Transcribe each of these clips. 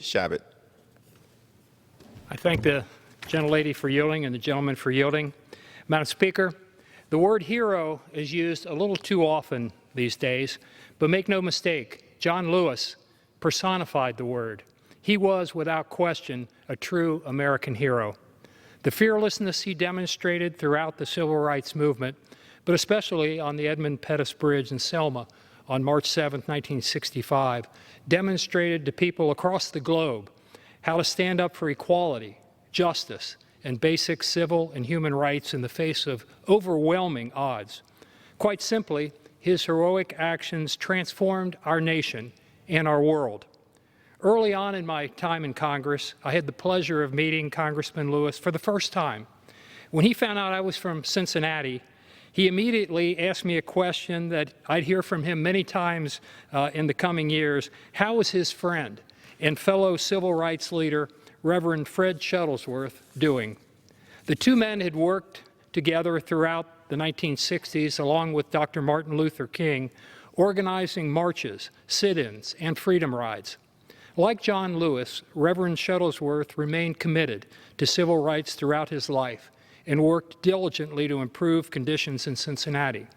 Chabot. I thank the gentlelady for yielding and the gentleman for yielding. Madam Speaker, the word hero is used a little too often these days, but make no mistake, John Lewis personified the word. He was, without question, a true American hero. The fearlessness he demonstrated throughout the civil rights movement, but especially on the Edmund Pettus Bridge in Selma on March 7, 1965, demonstrated to people across the globe how to stand up for equality, justice, and basic civil and human rights in the face of overwhelming odds. Quite simply, his heroic actions transformed our nation and our world. Early on in my time in Congress, I had the pleasure of meeting Congressman Lewis for the first time. When he found out I was from Cincinnati, he immediately asked me a question that I'd hear from him many times in the coming years. How was his friend and fellow civil rights leader, Reverend Fred Shuttlesworth, doing? The two men had worked together throughout the 1960s, along with Dr. Martin Luther King, organizing marches, sit-ins, and freedom rides. Like John Lewis, Reverend Shuttlesworth remained committed to civil rights throughout his life and worked diligently to improve conditions in Cincinnati.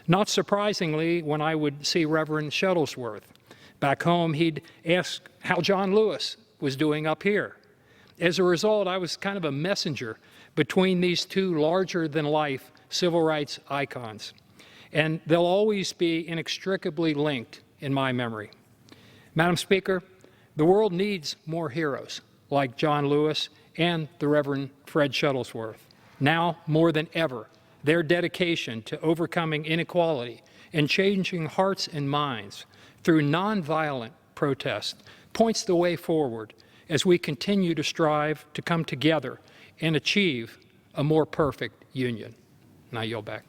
Not surprisingly, when I would see Reverend Shuttlesworth back home, he'd ask how John Lewis was doing up here. As a result, I was kind of a messenger between these two larger-than-life civil rights icons, and they'll always be inextricably linked in my memory. Madam Speaker, the world needs more heroes like John Lewis and the Reverend Fred Shuttlesworth. Now more than ever, their dedication to overcoming inequality and changing hearts and minds through nonviolent protest points the way forward as we continue to strive to come together and achieve a more perfect union. And I yield back.